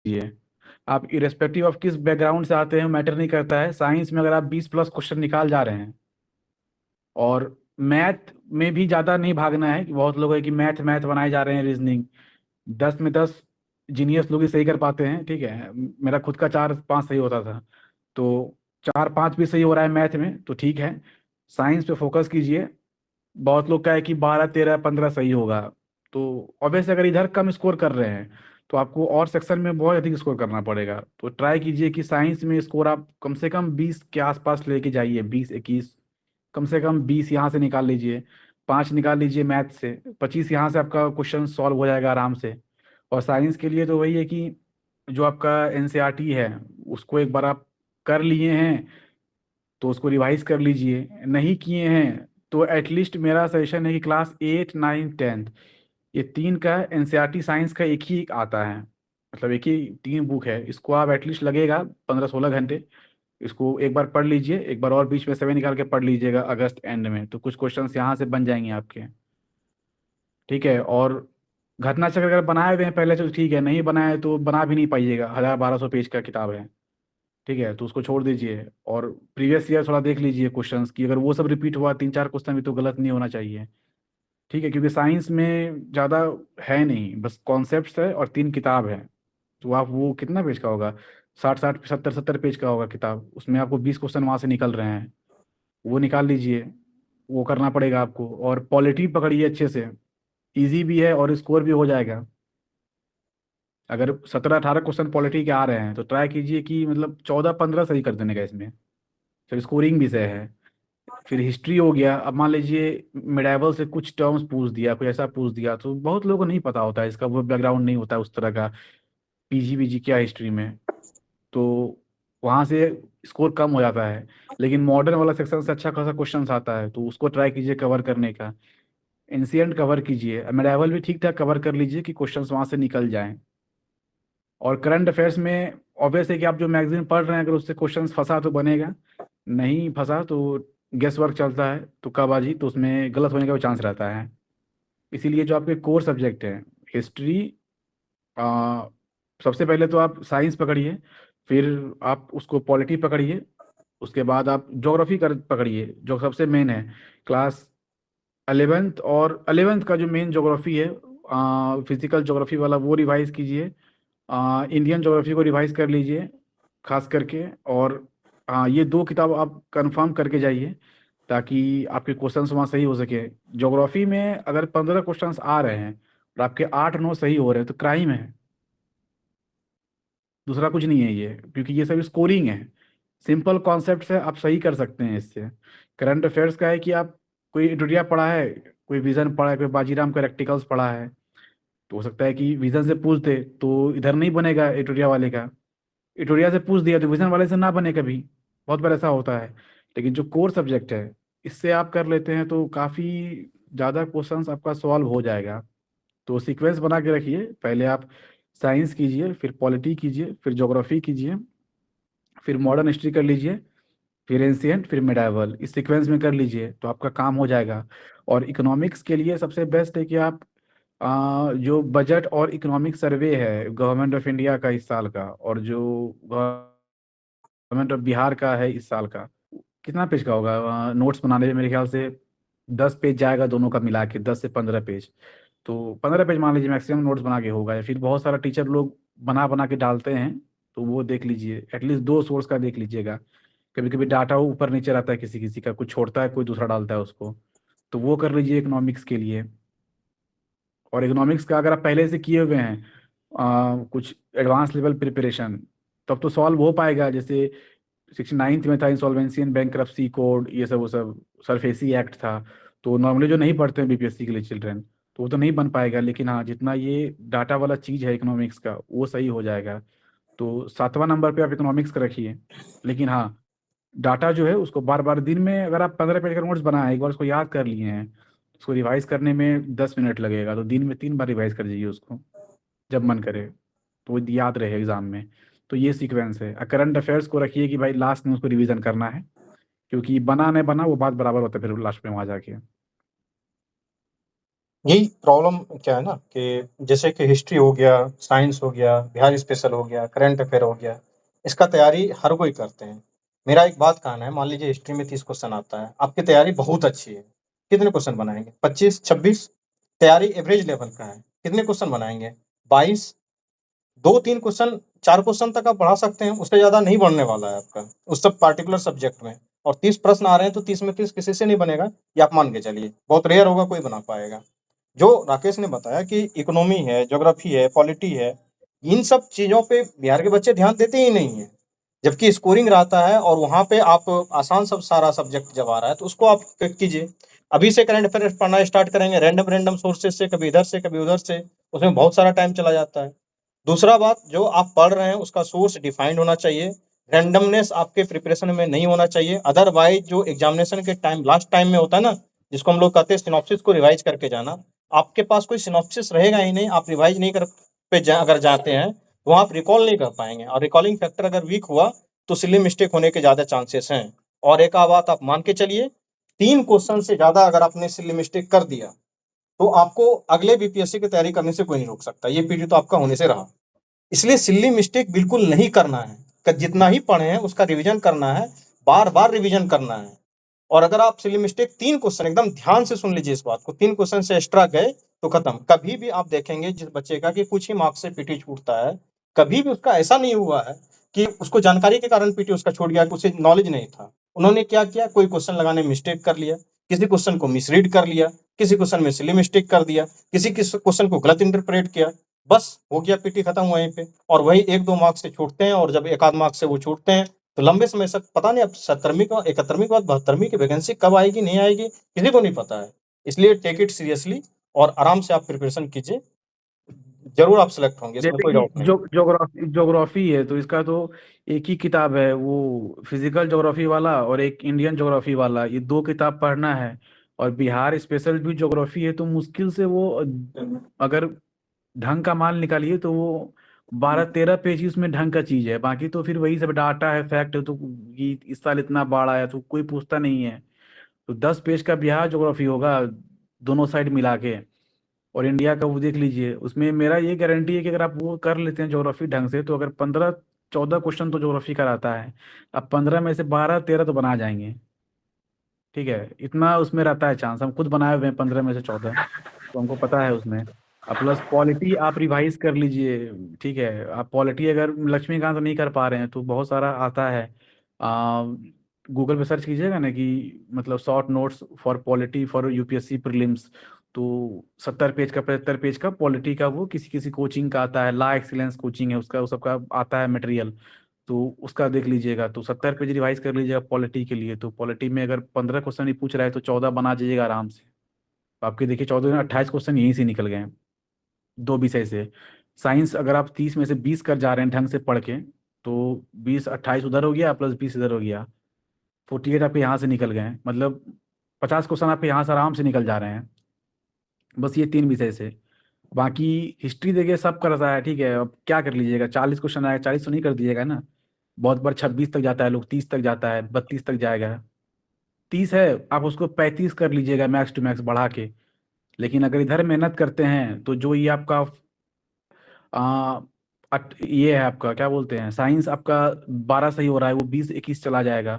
कीजिए। आप irrespective of किस बैकग्राउंड से आते हैं मैटर नहीं करता है। साइंस में अगर आप 20+ क्वेश्चन निकाल जा रहे हैं, और मैथ में भी ज़्यादा नहीं भागना है कि बहुत लोग है कि मैथ मैथ बनाए जा रहे हैं, रीजनिंग 10 में 10 जीनियस लोग ही सही कर पाते हैं। ठीक है, मेरा खुद का 4-5 सही होता था, तो 4-5 भी सही हो रहा है मैथ में तो ठीक है। साइंस पे फोकस कीजिए। बहुत लोग का है कि 12-13-15 सही होगा, तो ऑब्वियसली अगर इधर कम स्कोर कर रहे हैं तो आपको और सेक्शन में बहुत अधिक स्कोर करना पड़ेगा। तो ट्राई कीजिए कि साइंस में स्कोर आप कम से कम 20 के आसपास लेके जाइए, 20-21। कम से कम 20 यहाँ से निकाल लीजिए, 5 निकाल लीजिए मैथ से, 25 यहाँ से आपका क्वेश्चन सॉल्व हो जाएगा आराम से। और साइंस के लिए तो वही है कि जो आपका एनसीईआरटी है उसको एक बार आप कर लिए हैं तो उसको रिवाइज कर लीजिए। नहीं किए हैं तो एटलीस्ट मेरा सजेशन है कि क्लास 8, 9, 10 ये तीन का एनसीईआरटी साइंस का एक ही आता है, मतलब एक ही 3 बुक है। इसको आप एटलीस्ट लगेगा 15-16 घंटे। इसको एक बार पढ़ लीजिए, एक बार और बीच में समय निकाल के पढ़ लीजिएगा अगस्त एंड में, तो कुछ क्वेश्चंस यहाँ से बन जाएंगे आपके। ठीक है, और घटना चक्र अगर बनाए हुए हैं पहले से तो ठीक है, नहीं बनाए तो बना भी नहीं पाइएगा, 1000-1200 पेज का किताब है। ठीक है, तो उसको छोड़ दीजिए। और प्रीवियस ईयर थोड़ा देख लीजिए क्वेश्चंस की, अगर वो सब रिपीट हुआ 3-4 क्वेश्चन भी तो गलत नहीं होना चाहिए। ठीक है, क्योंकि साइंस में ज़्यादा है नहीं, बस कॉन्सेप्ट्स है और 3 किताब है। तो आप वो कितना पेज का होगा, 60-60 70-70 पेज का होगा किताब, उसमें आपको 20 क्वेश्चन वहाँ से निकल रहे हैं, वो निकाल लीजिए। वो करना पड़ेगा आपको। और पॉलिटी पकड़िए अच्छे से, इजी भी है और स्कोर भी हो जाएगा। अगर 17-18 क्वेश्चन पॉलिटी के आ रहे हैं तो ट्राई कीजिए कि मतलब 14-15 सही कर देने का इसमें, फिर स्कोरिंग भी सही है। फिर हिस्ट्री हो गया। अब मान लीजिए मिडाइवल से कुछ टर्म्स पूछ दिया, कुछ ऐसा पूछ दिया, तो बहुत लोगों को नहीं पता होता है, इसका वो बैकग्राउंड नहीं होता है उस तरह का, पीजी वीजी क्या हिस्ट्री में, तो वहाँ से स्कोर कम हो जाता है। लेकिन मॉडर्न वाला सेक्शन से अच्छा खासा क्वेश्चन आता है, तो उसको ट्राई कीजिए कवर करने का। एंशियंट कवर कीजिए, मिडाइवल भी ठीक ठाक कवर कर लीजिए कि क्वेश्चंस वहाँ से निकल जाएं। और करंट अफेयर्स में ऑब्वियस है कि आप जो मैगजीन पढ़ रहे हैं अगर उससे क्वेश्चंस फंसा तो बनेगा, नहीं फंसा तो गेस वर्क चलता है, तुक्काबाजी, तो उसमें गलत होने का भी चांस रहता है। इसीलिए जो आपके कोर सब्जेक्ट हैं, हिस्ट्री, सबसे पहले तो आप साइंस पकड़िए, फिर आप उसको पॉलिटी पकड़िए, उसके बाद आप ज्योग्राफी कर पकड़िए जो सबसे मेन है। क्लास 11th और 11th का जो मेन ज्योग्राफी है, फिजिकल ज्योग्राफी वाला, वो रिवाइज कीजिए। इंडियन ज्योग्राफी को रिवाइज कर लीजिए खास करके। और ये 2 किताब आप कंफर्म करके जाइए ताकि आपके क्वेश्चंस वहाँ सही हो सके। ज्योग्राफी में अगर 15 क्वेश्चंस आ रहे हैं और आपके 8-9 सही हो रहे हैं तो क्राइम है, दूसरा कुछ नहीं है ये, क्योंकि ये सब स्कोरिंग है। सिंपल कॉन्सेप्ट है, आप सही कर सकते हैं इससे। करंट अफेयर्स का है कि आप कोई एडोरिया पढ़ा है, कोई विजन पढ़ा है, कोई बाजीराम का रेक्टिकल्स पढ़ा है, तो हो सकता है कि विजन से पूछ दे तो इधर नहीं बनेगा एटोरिया वाले का, एटोरिया से पूछ दिया तो विजन वाले से ना बने कभी, बहुत बार ऐसा होता है। लेकिन जो कोर सब्जेक्ट है इससे आप कर लेते हैं तो काफ़ी ज़्यादा क्वेश्चंस आपका सॉल्व हो जाएगा। तो सीक्वेंस बना के रखिए, पहले आप साइंस कीजिए, फिर पॉलिटी कीजिए, फिर ज्योग्राफी कीजिए, फिर मॉडर्न हिस्ट्री कर लीजिए, फिर एंशियंट, फिर मिडाइवल, इस सीक्वेंस में कर लीजिए तो आपका काम हो जाएगा। और इकोनॉमिक्स के लिए सबसे बेस्ट है कि आप जो बजट और इकोनॉमिक सर्वे है गवर्नमेंट ऑफ इंडिया का इस साल का, और जो गवर्नमेंट ऑफ बिहार का है इस साल का, कितना पेज का होगा नोट्स बनाने में, मेरे ख्याल से 10 पेज जाएगा दोनों का मिला के, 10 से 15 पेज। तो 15 पेज मान लीजिए मैक्सिमम नोट्स बना के होगा, या फिर बहुत सारा टीचर लोग बना बना के डालते हैं, तो वो देख लीजिए, एटलीस्ट 2 सोर्स का देख लीजिएगा। कभी कभी डाटा ऊपर नीचे रहता है, किसी किसी का कुछ छोड़ता है, कोई दूसरा डालता है उसको, तो वो कर लीजिए इकोनॉमिक्स के लिए। और इकोनॉमिक्स का अगर आप पहले से किए हुए हैं कुछ एडवांस लेवल प्रिपरेशन, तब तो सॉल्व हो पाएगा। जैसे 69th में था इंसॉल्वेंसी एंड बैंक्रप्सी कोड, ये सब वो सब सरफेसी एक्ट था, तो नॉर्मली जो नहीं पढ़ते हैं बीपीएससी के लिए चिल्ड्रन, तो वो तो नहीं बन पाएगा। लेकिन हाँ, जितना ये डाटा वाला चीज़ है इकोनॉमिक्स का वो सही हो जाएगा। तो 7वां नंबर पे आप इकोनॉमिक्स का रखिए। लेकिन हाँ, डाटा जो है उसको बार बार दिन में, अगर आप 15 पेज का नोट्स बनाए एक बार उसको याद कर लिए हैं, उसको रिवाइज करने में 10 मिनट लगेगा, तो दिन में 3 बार रिवाइज कर दीजिए उसको जब मन करे, तो वो याद रहे एग्जाम में। तो ये सीक्वेंस है। करंट अफेयर्स को रखिए कि भाई लास्ट में उसको रिवीजन करना है, क्योंकि बना नहीं बना वो बात बराबर होता है फिर लास्ट में वहाँ जाके। यही प्रॉब्लम क्या है ना कि जैसे कि हिस्ट्री हो गया, साइंस हो गया, बिहार स्पेशल हो गया, करंट अफेयर हो गया, इसका तैयारी हर कोई करते हैं। मेरा एक बात कहना है, मान लीजिए हिस्ट्री में 30 क्वेश्चन आता है, आपकी तैयारी बहुत अच्छी है, कितने क्वेश्चन बनाएँगे? 25, 26? तैयारी एवरेज लेवल का है, कितने क्वेश्चन बनाएँगे? 22? 2-3 क्वेश्चन, 4 क्वेश्चन तक आप बढ़ा सकते हैं, उससे ज़्यादा नहीं बढ़ने वाला है आपका, उस सब पार्टिकुलर सब्जेक्ट में। और 30 प्रश्न आ रहे हैं, तो 30 में 30 किसी से नहीं बनेगा, ये आप मान के चलिए। बहुत रेयर होगा कोई बना पाएगा। जो राकेश ने बताया कि इकोनॉमी है, ज्योग्राफी है, पॉलिटी है, इन सब चीज़ों पे बिहार के बच्चे ध्यान देते ही नहीं हैं। जबकि स्कोरिंग रहता है और वहाँ पे आप आसान सब सारा सब्जेक्ट जब आ रहा है, तो उसको आप पिक कीजिए। अभी से करंट अफेयर्स पढ़ना स्टार्ट करेंगे रैंडम रैंडम सोर्सेज़ से, कभी इधर से, कभी उधर से, उसमें बहुत सारा टाइम चला जाता है। दूसरा बात, जो आप पढ़ रहे हैं उसका सोर्स डिफाइंड होना चाहिए, रैंडमनेस आपके प्रिपरेशन में नहीं होना चाहिए। अदरवाइज़ जो एग्ज़ामिनेशन के टाइम लास्ट टाइम में होता है ना, जिसको हम लोग कहते हैं सिनॉप्सिस को रिवाइज़ करके जाना, आपके पास कोई सिनॉप्सिस रहेगा ही नहीं, आप रिवाइज़ नहीं कर पे जा अगर जाते हैं, तो आप रिकॉल नहीं कर पाएँगे और रिकॉलिंग फैक्टर अगर वीक हुआ, तो सिली मिस्टेक होने के ज़्यादा चांसेस हैं। और एक बात आप मान के चलिए, 3 क्वेश्चन से ज़्यादा अगर आपने सिली मिस्टेक कर दिया, तो आपको अगले बीपीएससी की तैयारी करने से कोई नहीं रोक सकता। ये पीटी तो आपका होने से रहा। इसलिए सिल्ली मिस्टेक बिल्कुल नहीं करना है। जितना ही पढ़े हैं उसका रिवीजन करना है, बार-बार रिवीजन करना है। और अगर आप सिली मिस्टेक 3 क्वेश्चन, एकदम ध्यान से सुन लीजिए इस बात को, 3 क्वेश्चन से एक्स्ट्रा गए तो खत्म। कभी भी आप देखेंगे जिस बच्चे का कि कुछ ही मार्क्स से पीटी छूटता है, कभी भी उसका ऐसा नहीं हुआ है कि उसको जानकारी के कारण पीटी उसका छूट गया, उसे नॉलेज नहीं था। उन्होंने क्या किया, कोई क्वेश्चन लगाने में मिस्टेक कर लिया, किसी क्वेश्चन को मिसरीड कर लिया, किसी क्वेश्चन में सिली मिस्टेक कर दिया, किसी क्वेश्चन को गलत इंटरप्रेट किया, बस हो गया, पीटी खत्म वहीं पे। और वही 1-2 मार्क्स से छूटते हैं, और जब 1 आध मार्क्स से वो छूटते हैं, तो लंबे समय तक पता नहीं, अब 70वीं का 71वीं के बाद 72वीं की वैकेंसी कब आएगी, नहीं आएगी, किसी को नहीं पता है। इसलिए टेक इट सीरियसली और आराम से आप प्रिपरेशन कीजिए। ज़रूर आप सेलेक्ट होंगे, इसमें जैसे कोई कि डाउट नहीं है। ज्योग्राफी है तो इसका तो एक ही किताब है, वो फिजिकल ज्योग्राफी वाला और एक इंडियन ज्योग्राफी वाला, ये दो किताब पढ़ना है। और बिहार स्पेशल भी ज्योग्राफी है, तो मुश्किल से वो अगर ढंग का माल निकालिए तो वो 12-13 पेज ही उसमें ढंग का चीज है, बाकी तो फिर वही सब डाटा है, फैक्ट है। तो कि इस साल इतना बाढ़ आया तो कोई पूछता नहीं है। तो 10 पेज का बिहार ज्योग्राफी होगा, दोनों साइड मिला के। और इंडिया का वो देख लीजिए, उसमें मेरा ये गारंटी है कि अगर आप वो कर लेते हैं ज्योग्राफी ढंग से, तो अगर 15-14 क्वेश्चन तो ज्योग्राफी का रहता है, अब 15 में से 12-13 तो बना जाएंगे। ठीक है, इतना उसमें रहता है चांस, हम खुद बनाए हुए हैं 15 में से 14, तो हमको पता है उसमें। अब प्लस पॉलिटी आप रिवाइज कर लीजिए। ठीक है, आप पॉलिटी अगर लक्ष्मीकांत नहीं कर पा रहे हैं तो बहुत सारा आता है, गूगल पे सर्च कीजिएगा ना कि मतलब short notes for polity for UPSC prelims, तो 70 पेज का 75 पेज का पॉलिटी का, वो किसी किसी कोचिंग का आता है, ला एक्सीलेंस कोचिंग है उसका, वो सबका आता है मटेरियल। तो उसका देख लीजिएगा, तो 70 पेज रिवाइज कर लीजिएगा पॉलिटी के लिए। तो पॉलिटी में अगर 15 क्वेश्चन ही पूछ रहा है तो 14 बना जाइएगा आराम से। तो आपके देखिए 14 में 28 क्वेश्चन यहीं से निकल गए हैं, दो विषय से। साइंस अगर आप 30 में से 20 कर जा रहे हैं ढंग से पढ़ के, तो 20 28 उधर हो गया, प्लस 20 इधर हो गया, 48 आपके यहाँ से निकल गए हैं। मतलब 50 क्वेश्चन आपके यहाँ से आराम से निकल जा रहे हैं, बस ये 3 विषय से। बाकी हिस्ट्री देखिए सब करता है, ठीक है, अब क्या कर लीजिएगा, 40 क्वेश्चन आएगा, 40 तो नहीं कर दीजिएगा ना। बहुत बार 26 तक जाता है, लोग 30 तक जाता है, 32 तक जाएगा। 30 है, आप उसको 35 कर लीजिएगा मैक्स टू मैक्स बढ़ा के। लेकिन अगर इधर मेहनत करते हैं तो जो ये आपका आ, ये है आपका क्या बोलते हैं, साइंस आपका 12 सही हो रहा है, वो 20-21 चला जाएगा।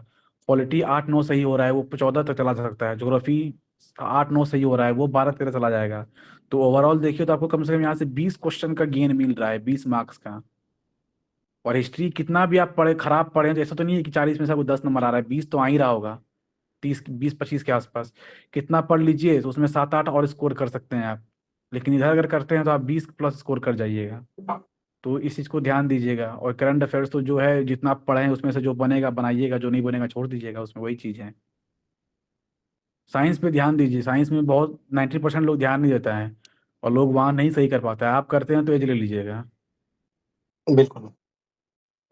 पॉलिटी 8-9 सही हो रहा है, वो 14 तक चला जा सकता है। ज्योग्राफी 8-9 सही हो रहा है, वो 12-13 चला जाएगा। तो ओवरऑल देखिए तो आपको कम से कम यहाँ से 20 क्वेश्चन का गेन मिल रहा है, 20 मार्क्स का। और हिस्ट्री कितना भी आप पढ़े, खराब पढ़े, तो ऐसा तो नहीं है कि 40 में से आपको 10 नंबर आ रहा है, 20 तो आ ही रहा होगा, 30 20 25 के आसपास। कितना पढ़ लीजिए तो उसमें 7-8 और स्कोर कर सकते हैं आप। लेकिन इधर अगर करते हैं तो आप 20 प्लस स्कोर कर जाइएगा। तो इस चीज़ को ध्यान दीजिएगा। और करंट अफेयर्स तो जो है जितना आप पढ़े हैं उसमें से जो बनेगा बनाइएगा, जो नहीं बनेगा छोड़ दीजिएगा, उसमें वही चीज़ है। साइंस पे ध्यान दीजिए, साइंस में बहुत 90% लोग ध्यान नहीं देता है, और लोग वहाँ नहीं सही कर पाता है। आप करते हैं तो एज ले लीजिएगा। बिल्कुल।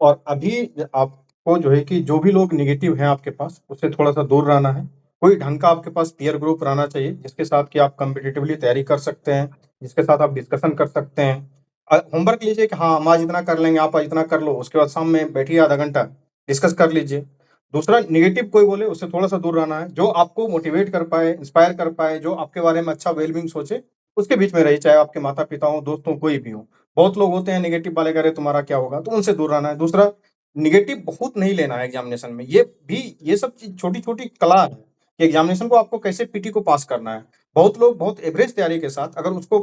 और अभी आपको जो है कि जो भी लोग नेगेटिव हैं आपके पास, उससे थोड़ा-सा दूर रहना है। कोई ढंग का आपके पास पीयर ग्रुप रहना चाहिए, जिसके साथ कि आप कॉम्पिटिटिवली तैयारी कर सकते हैं, जिसके साथ आप डिस्कशन कर सकते हैं। होमवर्क लीजिए कि हाँ, हम आज इतना कर लेंगे, आप आज इतना कर लो, उसके बाद शाम में बैठिए आधा घंटा, डिस्कस कर लीजिए। दूसरा, नेगेटिव कोई बोले उससे थोड़ा-सा दूर रहना है। जो आपको मोटिवेट कर पाए, इंस्पायर कर पाए, जो आपके बारे में अच्छा वेल बीइंग सोचे, उसके बीच में रहिए, चाहे आपके माता-पिता हों, दोस्त हों, कोई भी हो। बहुत लोग होते हैं नेगेटिव वाले, कह रहे तुम्हारा क्या होगा? तो उनसे दूर रहना है। दूसरा, नेगेटिव बहुत नहीं लेना है एग्ज़ामिनेशन में। ये सब चीज़ छोटी-छोटी कला है कि एग्ज़ामिनेशन को आपको कैसे पीटी को पास करना है। बहुत लोग बहुत एवरेज तैयारी के साथ अगर उसको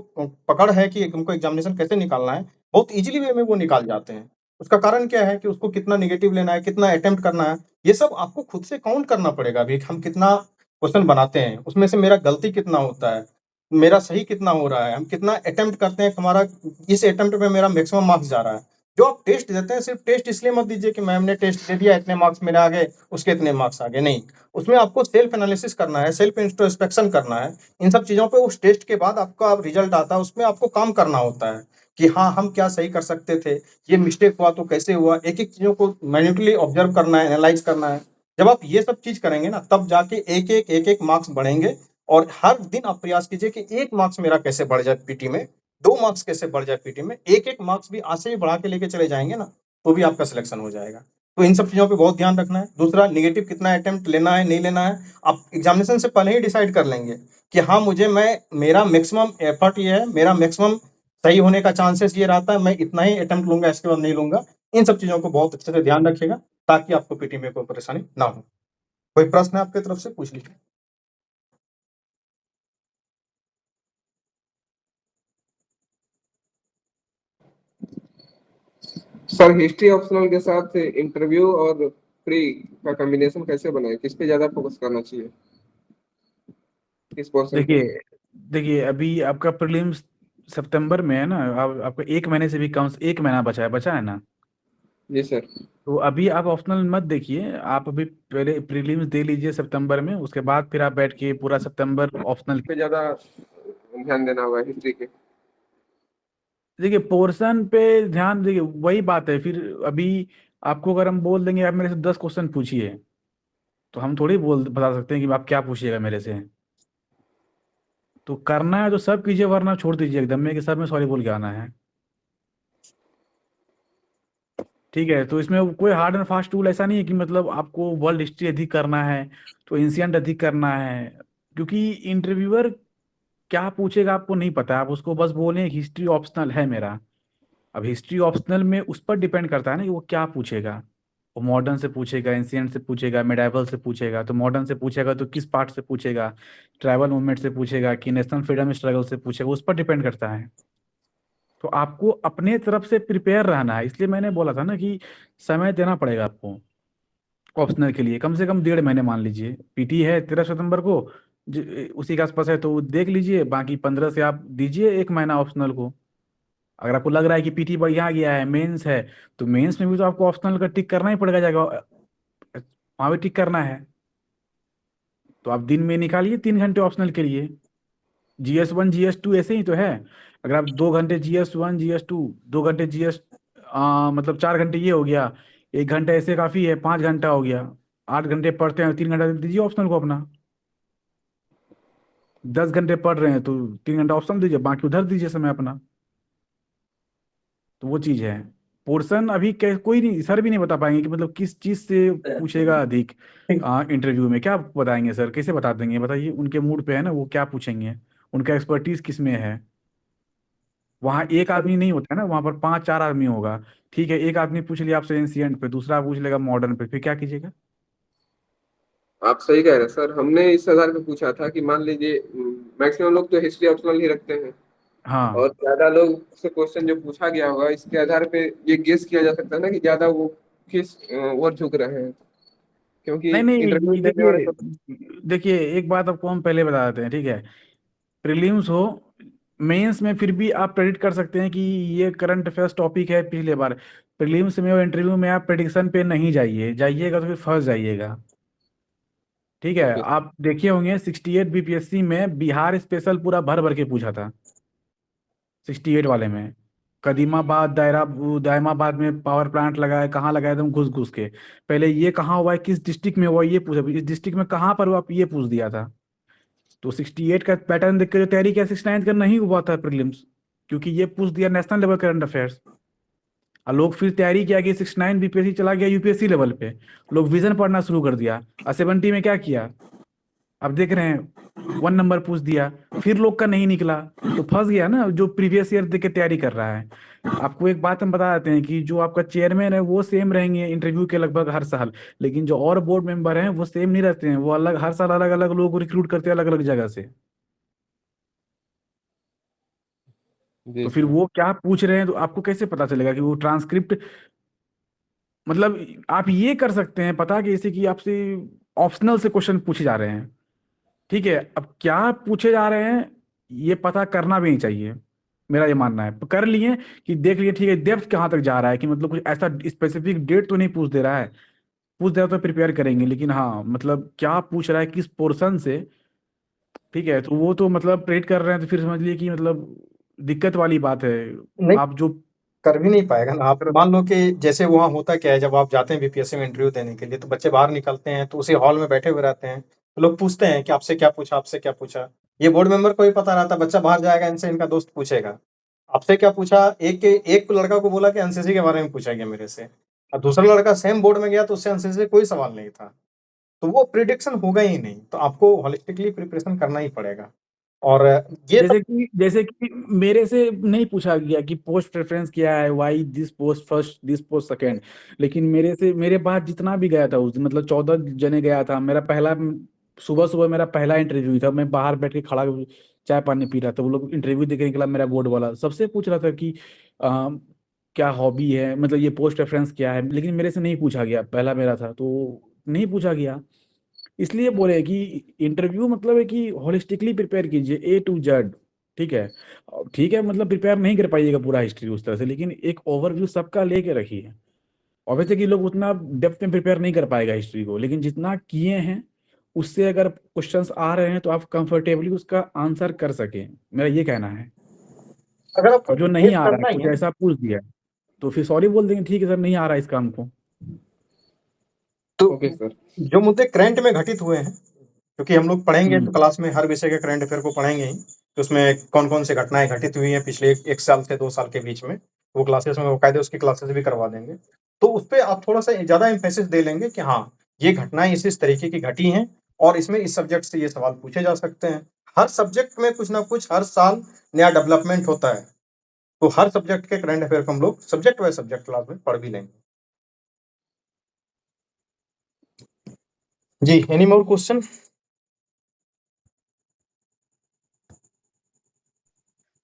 पकड़ है कि तुमको एग्ज़ामिनेशन कैसे निकालना है, बहुत ईज़िली वे में वो निकाल जाते हैं। उसका कारण क्या है कि उसको कितना नेगेटिव लेना है, कितना अटेम्प्ट करना है, ये सब आपको खुद से काउंट करना पड़ेगा अभी, हम कितना क्वेश्चन बनाते हैं, उसमें से मेरा गलती कितना होता है, मेरा सही कितना हो रहा है, हम कितना अटेम्प्ट करते हैं, हमारा इस अटेम्प्ट में मेरा मैक्सिमम मार्क्स जा रहा है। जो आप टेस्ट देते हैं, सिर्फ टेस्ट इसलिए मत दीजिए कि मैम ने टेस्ट दे दिया, इतने मार्क्स मेरे आ गए, उसके इतने मार्क्स आ गए, नहीं। उसमें आपको सेल्फ एनालिसिस करना है, सेल्फ इंट्रोस्पेक्शन करना है। इन सब चीज़ों पे उस टेस्ट के बाद आपका रिजल्ट आता है, उसमें आपको काम करना होता है कि हाँ, हम क्या सही कर सकते थे, ये मिस्टेक हुआ तो कैसे हुआ, एक-एक चीज़ों को मैन्युअली ऑब्जर्व करना है, एनालाइज़ करना है। जब आप ये सब चीज़ करेंगे ना, तब जाके एक-एक मार्क्स बढ़ेंगे और हर दिन आप प्रयास कीजिए कि 1 मार्क्स मेरा कैसे बढ़ जाए पीटी में, 2 मार्क्स कैसे बढ़ जाए पीटी में, 1-1 मार्क्स भी आज से ही बढ़ा के लेके चले जाएँगे ना, तो भी आपका सिलेक्शन हो जाएगा। तो इन सब चीज़ों पे बहुत ध्यान रखना है। दूसरा, नेगेटिव कितना अटेम्प्ट लेना है, नहीं लेना है, आप एग्ज़ामिनेशन से पहले ही डिसाइड कर लेंगे कि हाँ, मेरा मैक्सिमम एफर्ट ये है, मेरा मैक्सिमम सही होने का चांसेस ये रहता है, मैं इतना ही अटेम्प्ट लूँगा, इसके बाद नहीं लूँगा। इन सब चीज़ों को बहुत अच्छे से ध्यान रखिएगा, ताकि आपको पीटी में कोई परेशानी ना हो। कोई प्रश्न है आपकी तरफ से? पूछ लीजिए। सर हिस्ट्री ऑप्शनल के साथ इंटरव्यू और प्री का कॉम्बिनेशन कैसे बनाए, किस पे ज्यादा फोकस करना चाहिए, किस पोर्शन पे? देखिए देखिए अभी आपका प्रीलिम्स सितंबर में है ना, आपका 1 महीने से भी कम, 1 महीना बचा है ना। जी सर। तो अभी आप ऑप्शनल मत देखिए, आप अभी पहले प्रीलिम्स दे लीजिए सितंबर में, उसके बाद फिर आप बैठ के पूरा सितंबर ऑप्शनल। पे ज्यादा ध्यान देना होगा हिस्ट्री के? देखिए पोर्शन पे ध्यान, देखिए वही बात है फिर। अभी आपको अगर हम बोल देंगे आप मेरे से 10 क्वेश्चन पूछिए, तो हम थोड़ी बोल बता सकते हैं कि आप क्या पूछिएगा मेरे से। तो करना है तो सब कीजिए, वरना छोड़ दीजिए एकदम में कि सर मैं सॉरी बोल के आना है। ठीक है, तो इसमें कोई हार्ड एंड फास्ट टूल ऐसा नहीं है कि मतलब आपको वर्ल्ड हिस्ट्री अधिक करना है तो एंशियंट अधिक करना है, क्योंकि इंटरव्यूअर क्या पूछेगा आपको नहीं पता है। आप उसको बस बोलें हिस्ट्री ऑप्शनल है मेरा। अब हिस्ट्री ऑप्शनल में उस पर डिपेंड करता है ना कि वो क्या पूछेगा। वो मॉडर्न से पूछेगा, एंशियंट से पूछेगा, मेडाइवल से पूछेगा, तो मॉडर्न से पूछेगा तो किस पार्ट से पूछेगा, ट्राइबल मूवमेंट से पूछेगा कि नेशनल फ्रीडम स्ट्रगल से पूछेगा, उस पर डिपेंड करता है। तो आपको अपने तरफ से प्रिपेयर रहना है, इसलिए मैंने बोला था ना कि समय देना पड़ेगा आपको ऑप्शनल के लिए, कम से कम 1.5 महीने मान लीजिए। पीटी है 13 सितंबर को, उसी के आसपास है, तो देख लीजिए, बाकी 15 से आप दीजिए 1 महीना ऑप्शनल को। अगर आपको लग रहा है कि पीटी बढ़िया गया है, मेंस है, तो मेंस में भी तो आपको ऑप्शनल का टिक करना ही पड़ेगा, जाएगा वहाँ भी टिक करना है। तो आप दिन में निकालिए 3 घंटे ऑप्शनल के लिए। GS1 GS2 ऐसे ही तो है। अगर आप 2 घंटे GS1 GS2, 2 घंटे GS, मतलब 4 घंटे ये हो गया, 1 घंटा ऐसे काफ़ी है, 5 घंटा हो गया। 8 घंटे पढ़ते हैं, 3 घंटा दीजिए ऑप्शनल को अपना। 10 घंटे पढ़ रहे हैं तो 3 घंटा ऑप्शनल दीजिए, बाकी उधर दीजिए समय अपना। तो वो चीज़ है। पोर्शन अभी कोई नहीं, सर भी नहीं बता पाएंगे कि मतलब किस चीज़ से पूछेगा अधिक। ठीक। इंटरव्यू में क्या बताएंगे सर, कैसे बता देंगे बताइए, उनके मूड पे है ना वो क्या पूछेंगे, उनका एक्सपर्टीज किस में है। वहाँ एक आदमी नहीं होता है ना, वहाँ पर 5 4 आदमी होगा। ठीक है, एक आदमी पूछ लिया आपसे एंशियंट पे, दूसरा पूछ लेगा मॉडर्न पे, फिर क्या कीजिएगा। आप सही कह रहे हैं सर, हमने इस आधार पे पूछा था कि मान लीजिए मैक्सिमम लोग तो हिस्ट्री ऑप्शनल ही रखते हैं, हाँ। और ज्यादा लोग से क्वेश्चन जो पूछा गया होगा इसके आधार पे ये गेस किया जा सकता है ना कि ज्यादा वो किस ओर झुक रहे हैं, क्योंकि नहीं इंटरव्यू नहीं, देने वाले देखिए तो। देखिए एक बात आपको हम पहले बता देते हैं, ठीक है। प्रीलिम्स हो, मेंस में फिर भी आप प्रेडिक्ट कर सकते हैं कि ये करंट अफेयर्स टॉपिक है पिछले बार। प्रीलिम्स में और इंटरव्यू में आप प्रेडिक्शन पे नहीं जाइए, जाइएगा तो फिर फंस जाइएगा। ठीक है, ओके। आप देखे होंगे 68 बीपीएससी में बिहार स्पेशल पूरा भर भर के पूछा था। 68 वाले में कदीमाबाद, दायमाबाद में पावर प्लांट लगाए, कहाँ लगाए, एकदम घुस घुस के। पहले ये कहाँ हुआ है, किस डिस्ट्रिक्ट में हुआ है, ये पूछा, इस डिस्ट्रिक्ट में कहाँ पर हुआ, आप ये पूछ दिया था। तो 68 का पैटर्न देख के जो तैयारी किया 69 का नहीं हुआ था प्रीलिम्स, क्योंकि ये पूछ दिया नेशनल लेवल करंट अफेयर्स। और लोग फिर तैयारी किया कि 69 बीपीएससी चला गया यूपीएससी लेवल पे, लोग विजन पढ़ना शुरू कर दिया। और 70 में क्या किया, अब देख रहे हैं 1 नंबर पूछ दिया, फिर लोग का नहीं निकला, तो फंस गया ना जो प्रीवियस ईयर देख के तैयारी कर रहा है। आपको एक बात हम बता देते हैं कि जो आपका चेयरमैन है वो सेम रहेंगे इंटरव्यू के लगभग हर साल, लेकिन जो और बोर्ड मेंबर हैं वो सेम नहीं रहते हैं, वो अलग हर साल अलग अलग लोग रिक्रूट करते हैं अलग अलग जगह से। जी तो फिर सर। वो क्या पूछ रहे हैं तो आपको कैसे पता चलेगा कि वो ट्रांसक्रिप्ट, मतलब आप ये कर सकते हैं पता कि जैसे कि आपसे ऑप्शनल से क्वेश्चन पूछे जा रहे हैं, ठीक है, अब क्या पूछे जा रहे हैं ये पता करना भी नहीं चाहिए, मेरा ये मानना है। कर लिए कि देख लिए ठीक है, डेप्थ कहाँ तक जा रहा है, कि मतलब कुछ ऐसा स्पेसिफिक डेट तो नहीं पूछ दे रहा है, पूछ दे रहा तो प्रिपेयर करेंगे, लेकिन हाँ मतलब क्या पूछ रहा है किस पोर्शन से, ठीक है, तो वो तो मतलब ट्रेड कर रहे हैं, तो फिर समझ लिए कि मतलब दिक्कत वाली बात है। नहीं, आप जो कर भी नहीं पाएगा ना। आप मान लो कि जैसे वहाँ होता क्या है, जब आप जाते हैं बीपीएससी में इंटरव्यू देने के लिए, तो बच्चे बाहर निकलते हैं, तो उसी हॉल में बैठे हुए रहते हैं, तो लोग पूछते हैं कि आपसे क्या पूछा, आपसे क्या पूछा। ये बोर्ड मेंबर को ही पता रहता, बच्चा बाहर जाएगा, इनसे इनका दोस्त पूछेगा आपसे क्या पूछा। एक लड़का को बोला कि एनसीसी के बारे में पूछा गया मेरे से, और दूसरा लड़का सेम बोर्ड में गया तो उससे एनसीसी से कोई सवाल नहीं था। तो वो प्रिडिक्शन होगा ही नहीं, तो आपको होलिस्टिकली प्रिपरेशन करना ही पड़ेगा। और ये सब जैसे कि मेरे से नहीं पूछा गया कि पोस्ट प्रेफरेंस क्या है, why this post first this post second, लेकिन मेरे बाद जितना भी गया था उस दिन, मतलब 14 जने गया था, मेरा पहला सुबह सुबह मेरा पहला इंटरव्यू था, मैं बाहर बैठ के खड़ा चाय पानी पी रहा था, वो लोग इंटरव्यू देके निकला मेरा बोर्ड वाला, सबसे पूछ रहा था कि आ, क्या हॉबी है, मतलब ये पोस्ट प्रेफरेंस क्या है, लेकिन मेरे से नहीं पूछा गया, पहला मेरा था तो नहीं पूछा गया। इसलिए बोले कि इंटरव्यू मतलब है कि होलिस्टिकली प्रिपेयर कीजिए A to Z, ठीक है। ठीक है, मतलब प्रिपेयर नहीं कर पाइएगा पूरा हिस्ट्री उस तरह से, लेकिन एक ओवरव्यू सबका लेके रखिए। ऑब्वियसली कि लोग उतना डेप्थ में प्रिपेयर नहीं कर पाएगा हिस्ट्री को, लेकिन जितना किए हैं उससे अगर क्वेश्चंस आ रहे हैं तो आप कंफर्टेबली उसका आंसर कर सकें, मेरा ये कहना है। अगर आपको अब जो बेस नहीं आ रहा है करना ही कुछ है ना, ऐसा पूछ दिया है, तो फिर सॉरी बोल देंगे, ठीक है सर नहीं आ रहा है इस काम को। तो ओके सर। जो मुद्दे करंट में घटित हुए हैं, क्योंकि हम लोग पढ़ेंगे तो हम्म। क्लास में हर विषय के करंट अफेयर को पढ़ेंगे ही, तो उसमें कौन कौन से घटनाएं घटित हुई हैं पिछले एक साल से 2 साल के बीच में, वो क्लासेस में बाकायदे उसकी क्लासेस भी करवा देंगे। तो उस पर आप थोड़ा सा ज्यादा इम्फेसिस दे लेंगे कि हाँ, ये घटनाएं इस तरीके की घटी हैं, और इसमें इस सब्जेक्ट से ये सवाल पूछे जा सकते हैं। हर सब्जेक्ट में कुछ ना कुछ हर साल नया डेवलपमेंट होता है, तो हर सब्जेक्ट के करंट अफेयर को हम लोग सब्जेक्ट वाइज सब्जेक्ट क्लास में पढ़ भी लेंगे। जी, any more question?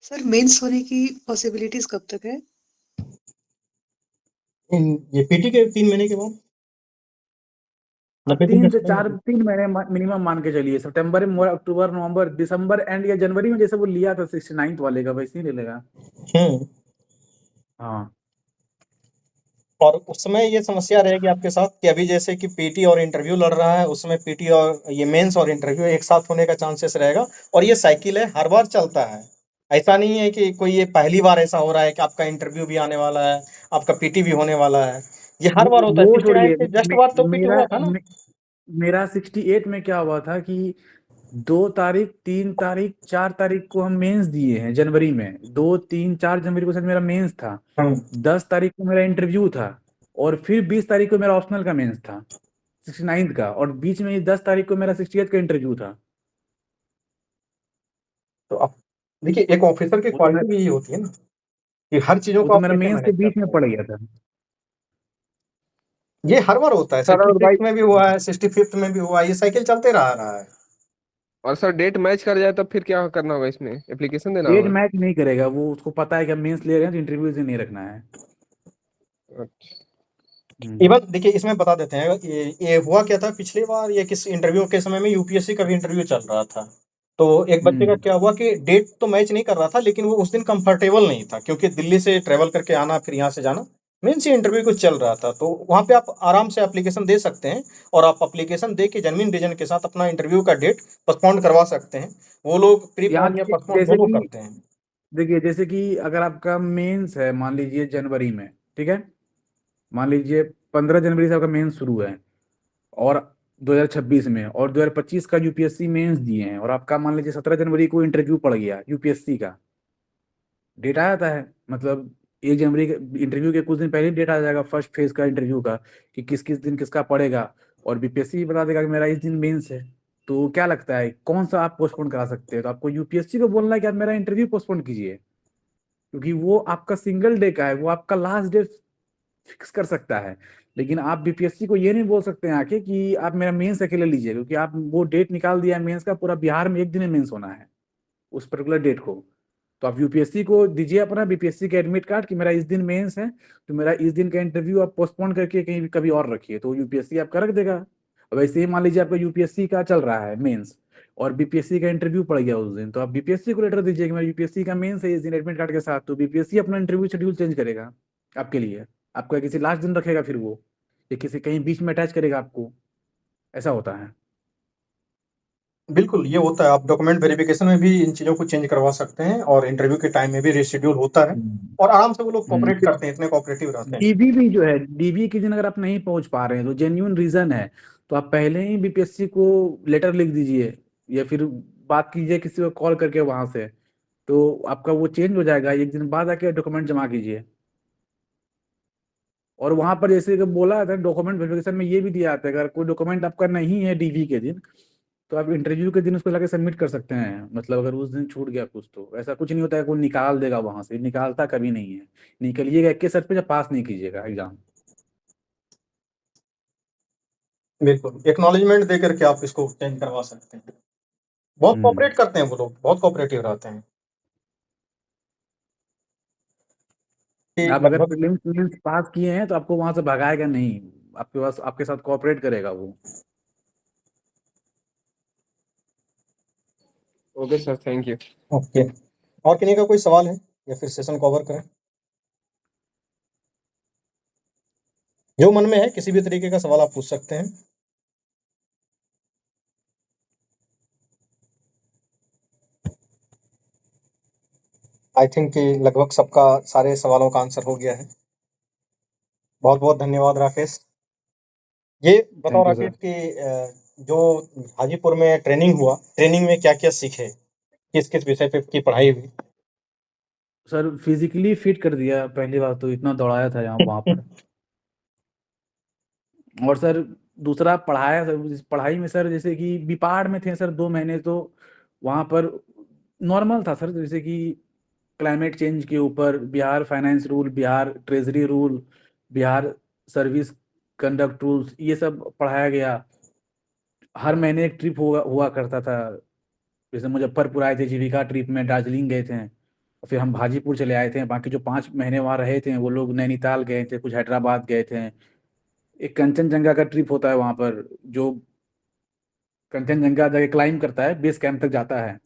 Sir mains होने की पॉसिबिलिटीज कब तक है? ये पीटी के 3 महीने के बाद, या पीटी के समय में? 3 महीने मिनिमम मान के चलिए, सितंबर में, अक्टूबर नवंबर दिसंबर एंड या जनवरी में, जैसे वो लिया था 69th वाले का वैसे ही ले लेगा। हम्म। हाँ। और उस समय ये समस्या रहेगी आपके साथ कि अभी जैसे कि पीटी और इंटरव्यू लड़ रहा है, उस समय पीटी और ये मेंस और इंटरव्यू एक साथ होने का चांसेस रहेगा, और ये साइकिल है, हर बार चलता है। ऐसा नहीं है कि कोई ये पहली बार ऐसा हो रहा है कि आपका इंटरव्यू भी आने वाला है, आपका पीटी भी होने वाला है। ये हर बार होता है। वो 69 छोड़िए, के जस्ट बाद तो पीटी हुआ था ना। मेरा 68 में क्या हुआ था कि 2 तारीख 3 तारीख 4 तारीख को हम मेंस दिए हैं जनवरी में, 2 3 4 जनवरी को शायद मेरा मेंस था, हम्म। 10 तारीख को मेरा इंटरव्यू था, और फिर 20 तारीख को मेरा ऑप्शनल का मेंस था 69th का, और बीच में 10 तारीख को मेरा 68th का इंटरव्यू था। तो आप देखिए, एक ऑफिसर की वो तो मैं क्वालिटी भी यही होती है ना, कि हर चीजों वो को तो आप मेरा कैसे मेंस के मैनेज बीच में करते हैं। पड़ गया था। ये हर बार होता है, सर सिक्सटी और भाई, सिक्स में भी हुआ है, 65th में भी हुआ है, ये साइकिल चलते रहा है। और सर डेट मैच कर जाए तब फिर क्या करना होगा, इसमें एप्लीकेशन देना डेट होगा? मैच नहीं करेगा वो, उसको पता है कि हम मेंस ले रहे हैं तो इंटरव्यू से नहीं रखना है। अच्छा। हम्म। इवन देखिए, इसमें बता देते हैं, ये हुआ क्या था पिछली बार, ये किस इंटरव्यू के समय में यूपीएससी का भी इंटरव्यू चल रहा था। तो एक बच्चे का हम्म। क्या हुआ कि डेट तो मैच नहीं कर रहा था, लेकिन वो उस दिन कंफर्टेबल नहीं था, क्योंकि दिल्ली से ट्रेवल करके आना, फिर यहाँ से जाना, मीन्स ये इंटरव्यू कुछ चल रहा था। तो वहाँ पे आप आराम से एप्लीकेशन दे सकते हैं, और आप एप्लीकेशन दे के जेन्युइन रीजन के साथ अपना इंटरव्यू का डेट पोस्टपोन करवा सकते हैं। वो लोग यहाँ प्रीपोन या देखिए पोस्टपोन दोनों करते हैं। जैसे कि अगर आपका मेंस है मान लीजिए जनवरी में, ठीक है, मान लीजिए 15 जनवरी से आपका मेंस शुरू है, और 2026 में, और 2025 का यूपीएससी मेंस दिए हैं, और आपका मान लीजिए 17 जनवरी को इंटरव्यू पड़ गया यूपीएससी का, डेट आ जाता है, मतलब 1 जनवरी के इंटरव्यू के कुछ दिन पहले डेट आ जाएगा फर्स्ट फेज का इंटरव्यू का, कि किस किस दिन किसका पड़ेगा, और बीपीएससी भी बता देगा कि मेरा इस दिन मेंस है। तो क्या लगता है कौन सा आप पोस्टपोन करा सकते हैं? तो आपको यूपीएससी को बोलना है कि आप मेरा इंटरव्यू पोस्टपोन कीजिए, क्योंकि वो आपका सिंगल डे का है, वो आपका लास्ट डे फिक्स कर सकता है। लेकिन आप बीपीएससी को ये नहीं बोल सकते हैं आके कि आप मेरा मेंस अकेले लीजिए, क्योंकि आप वो डेट निकाल दिया है मेंस का, पूरा बिहार में एक दिन में मेंस होना है उस पर्टिकुलर डेट को। तो आप यूपीएससी को दीजिए अपना बीपीएससी का एडमिट कार्ड कि मेरा इस दिन मेंस है, तो मेरा इस दिन का इंटरव्यू आप पोस्टपोन करके कहीं कभी और रखिए, तो यूपीएससी आपका रख देगा। और वैसे ही मान लीजिए आपका यूपीएससी का चल रहा है मेंस और बीपीएससी का इंटरव्यू पड़ गया उस दिन, तो आप बीपीएससी को लेटर दीजिए कि मेरा यूपीएससी का मेंस है इस दिन एडमिट कार्ड के साथ, तो बीपीएससी अपना इंटरव्यू शेड्यूल चेंज करेगा आपके लिए। आपका किसी लास्ट दिन रखेगा फिर वो, या किसी कहीं बीच में अटैच करेगा आपको, ऐसा होता है। बिल्कुल, ये होता है। आप डॉक्यूमेंट वेरिफिकेशन में भी इन चीज़ों को चेंज करवा सकते हैं और इंटरव्यू के टाइम में भी रीशेड्यूल होता है और आराम से वो लोग कोऑपरेट करते हैं, इतने कोऑपरेटिव रहते हैं। डीबी भी जो है, डीबी के दिन अगर आप नहीं पहुंच पा रहे हैं तो जेन्युइन रीजन है, तो आप पहले ही बीपीएससी को लेटर लिख दीजिए या फिर बात कीजिए किसी को कॉल करके वहां से, तो आपका वो चेंज हो जाएगा। एक दिन बाद आके डॉक्यूमेंट जमा कीजिए। और वहां पर जैसे कि बोला था डॉक्यूमेंट वेरिफिकेशन में ये भी दिया आता है, अगर कोई डॉक्यूमेंट आपका नहीं है डीवी के दिन, तो आप इंटरव्यू के दिन उसको जाके सबमिट कर सकते हैं। मतलब अगर उस दिन छूट गया कुछ, तो ऐसा कुछ नहीं होता है कोई निकाल देगा वहां से, निकालता कभी नहीं है। निकलिएगा इक्के सर पे, जब पास नहीं कीजिएगा एग्जाम। बिल्कुल, एक्नॉलेजमेंट दे करके आप इसको चेंज करवा सकते हैं। बहुत कोऑपरेट करते हैं वो लोग, बहुत कोऑपरेटिव रहते हैं। कि आप अगर लगभग प्रीलिम्स पास किए हैं तो आपको वहां से भगाएगा नहीं, आपके पास आपके साथ कोऑपरेट करेगा वो। Okay sir, thank you. Okay. और किन्हीं का कोई सवाल है या फिर सेशन कवर करें? जो मन में है किसी भी तरीके का सवाल आप पूछ सकते हैं। आई थिंक कि लगभग सबका सारे सवालों का आंसर हो गया है। बहुत-बहुत धन्यवाद राकेश। ये बताओ थैंक यू सर। राकेश कि जो हाजीपुर में ट्रेनिंग हुआ, ट्रेनिंग में क्या-क्या सीखे? किस-किस विषय पे की पढ़ाई हुई? सर फिजिकली फिट कर दिया पहली बात तो, इतना दौड़ाया था यहाँ वहाँ पर। और सर दूसरा पढ़ाया सर, इस पढ़ाई में सर जैसे कि बिपाड़ में थे सर 2 महीने, तो वहाँ पर नॉर्मल था सर, जैसे कि क्लाइमेट चेंज के ऊपर Bihar finance rule, Bihar treasury rule, Bihar service conduct rules, ये सब पढ़ाया गया। हर महीने एक ट्रिप हुआ करता था। जैसे मुजफ्फरपुर आए थे जीविका ट्रिप में, दार्जिलिंग गए थे, फिर हम हाजीपुर चले आए थे। बाकी जो 5 महीने वहाँ रहे थे वो लोग नैनीताल गए थे, कुछ हैदराबाद गए थे। एक कंचनजंगा का ट्रिप होता है वहाँ पर, जो कंचनजंगा जाके क्लाइंब करता है, बेस कैंप तक जाता है,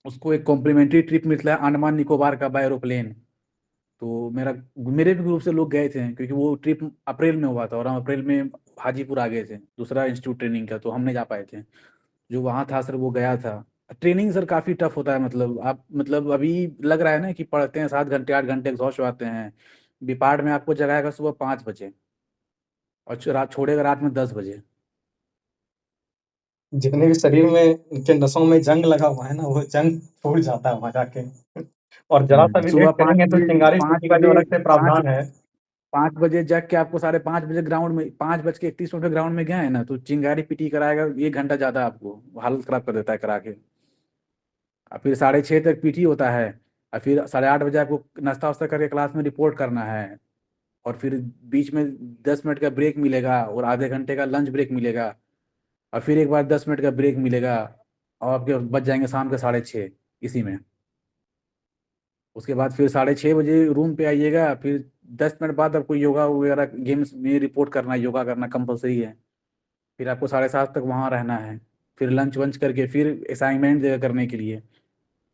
उसको एक कॉम्प्लीमेंट्री ट्रिप मिलता है अंडमान निकोबार का बाय एरोप्लेन। तो मेरे भी ग्रुप से लोग गए थे, क्योंकि वो ट्रिप अप्रैल में हुआ था और हम अप्रैल में हाजीपुर आ गए थे दूसरा इंस्टीट्यूट ट्रेनिंग का, तो हम नहीं जा पाए थे। जो वहाँ था सर वो गया था। ट्रेनिंग सर काफ़ी टफ होता है, मतलब आप मतलब अभी लग रहा है ना कि पढ़ते हैं 7 घंटे 8 घंटे एग्जॉस्ट हो आते हैं। बिपाड़ में आपको जगाएगा सुबह 5 बजे और रात छोड़ेगा रात में 10 बजे। जितने भी शरीर में उनके नसों में जंग लगा हुआ है ना, वो जंग छूट जाता है वहाँ जाके। और ज़रा-सा भी सुबह लेट पाँच करेंगे तो बजे चिंगारी पाँच छुट्टी का जो बजे अलग से पाँच प्रावधान है। 5 बजे जग के आपको 5:30 बजे ग्राउंड में, 5:31 पे ग्राउंड में गए हैं ना, तो चिंगारी पीटी कराएगा 1 घंटा ज़्यादा, आपको हालत खराब कर देता है करा के। और फिर 6:30 तक पीटी होता है, और फिर 8:30 बजे आपको नाश्ता वास्ता करके क्लास में रिपोर्ट करना है। और फिर बीच में 10 मिनट का ब्रेक मिलेगा और आधे घंटे का लंच ब्रेक मिलेगा, और फिर एक बार 10 मिनट का ब्रेक मिलेगा, और आपके बच जाएंगे शाम के 6:30 इसी में। उसके बाद फिर 6:30 बजे रूम पे आइएगा, फिर 10 मिनट बाद आपको योगा वगैरह गेम्स में रिपोर्ट करना है, योगा करना कंपलसरी है। फिर आपको 7:30 तक वहाँ रहना है। फिर लंच वंच करके फिर असाइनमेंट देगा करने के लिए,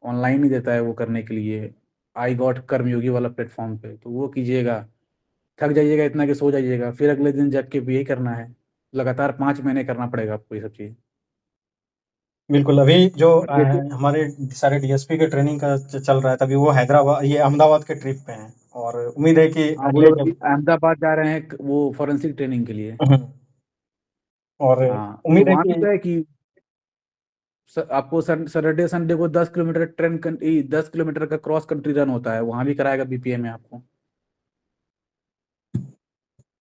ऑनलाइन ही देता है वो करने के लिए, आई गॉट कर्मयोगी वाला प्लेटफॉर्म पे, तो वो कीजिएगा। थक जाइएगा इतना कि सो जाइएगा, फिर अगले दिन जग के भी यही करना है। लगातार 5 महीने करना पड़ेगा आपको ये सब चीज़। बिल्कुल, अभी जो जैसे हमारे सारे डीएसपी के ट्रेनिंग का चल रहा है, तभी वो ये अहमदाबाद के ट्रिप पे हैं और उम्मीद है कि हाँ, वो अगले लोग अभी जब अहमदाबाद जा रहे हैं वो फॉरेंसिक ट्रेनिंग के लिए। हम्म, और हाँ, तो उम्मीद है वहाँ भी कि क्या है कि आपको सैटरडे संडे को 10 किलोमीटर 10 किलोमीटर का क्रॉस कंट्री रन होता है, वहाँ भी कराएगा बीपीए में आपको।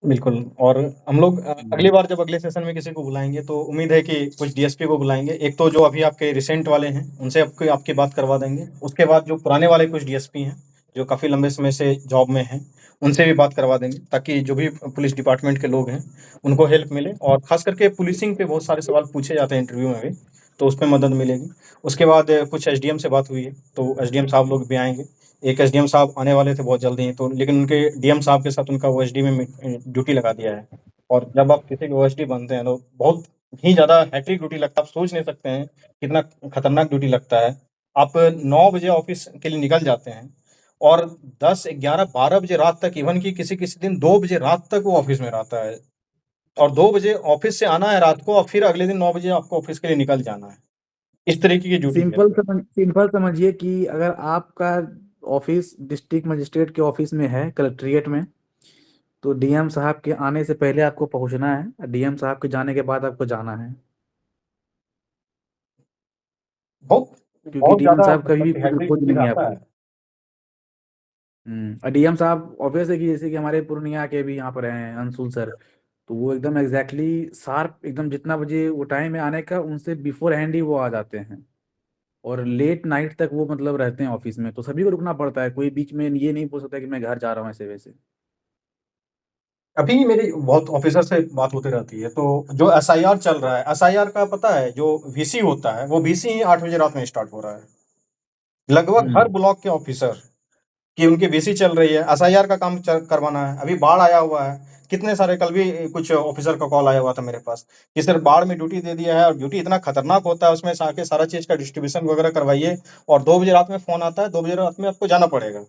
बिल्कुल। और हम लोग अगली बार जब अगले सेशन में किसी को बुलाएँगे तो उम्मीद है कि कुछ डीएसपी को बुलाएँगे। एक तो जो अभी आपके रिसेंट वाले हैं, उनसे आपकी बात करवा देंगे। उसके बाद जो पुराने वाले कुछ डीएसपी हैं, जो काफ़ी लंबे समय से जॉब में हैं, उनसे भी बात करवा देंगे ताकि जो भी पुलिस डिपार्टमेंट के लोग हैं, उनको हेल्प मिले। और ख़ास करके पुलिसिंग पे बहुत सारे सवाल पूछे जाते हैं इंटरव्यू में भी, तो उसमें मदद मिलेगी। उसके बाद कुछ एसडीएम से बात हुई है, तो एसडीएम साहब लोग भी आएँगे। एक एसडीएम साहब आने वाले थे बहुत जल्दी ही, तो लेकिन उनके डीएम साहब के साथ उनका ओएसडी में ड्यूटी लगा दिया है। और जब आप किसी के ओएसडी बनते हैं तो बहुत ही ज़्यादा हेक्टिक ड्यूटी लगता है। आप सोच नहीं सकते हैं कितना खतरनाक ड्यूटी लगता है। आप 9 बजे ऑफिस के लिए निकल जाते हैं और 10, 11, 12 बजे रात तक, इवन कि किसी-किसी दिन 2 बजे रात तक वो ऑफिस में रहता है। और 2 बजे ऑफिस से आना है रात को और फिर अगले दिन 9 बजे आपको ऑफिस के लिए निकल जाना है। इस तरीके की ड्यूटी है। सिंपल समझिए कि अगर आपका ऑफिस डिस्ट्रिक्ट मजिस्ट्रेट के ऑफिस में है, कलेक्ट्रेट में, तो डीएम साहब के आने से पहले आपको पहुंचना है, डीएम साहब के जाने के बाद आपको जाना है, बहुत क्योंकि बहुत डीएम ज़्यादा साहब कभी भी मतलब हेक्टिक खोज ड्यूटी लेंगे रहता आपको। है। और डीएम साहब ऑब्वियस है कि जैसे कि हमारे पूर्णिया के भी यहाँ पर हैं अंशुल सर, तो वो एकदम एग्जैक्टली शार्प, एकदम जितना बजे वो टाइम है आने का, उनसे बिफोर हैंड ही वो आ जाते हैं। और लेट नाइट तक वो मतलब रहते हैं ऑफिस में, तो सभी को रुकना पड़ता है, कोई बीच में ये नहीं बोल सकता कि मैं घर जा रहा हूँ ऐसे वैसे। अभी मेरी बहुत ऑफिसर से बात होती रहती है, तो जो एसआईआर चल रहा है, एसआईआर का पता है, जो वीसी होता है, वो वीसी ही 8 बजे रात में स्टार्ट हो रहा है। लगभग हर हम्म ब्लॉक के ऑफिसर की उनकी वीसी चल रही है, एसआईआर का काम करवाना है। अभी बाढ़ आया हुआ है, कितने सारे, कल भी कुछ ऑफिसर का कॉल आया हुआ था मेरे पास कि सर बाढ़ में ड्यूटी दे दिया है, और ड्यूटी इतना खतरनाक होता है, उसमें आके सारा चीज का डिस्ट्रीब्यूशन वगैरह करवाइए, और 2 बजे रात में फोन आता है, 2 बजे रात में आपको जाना पड़ेगा।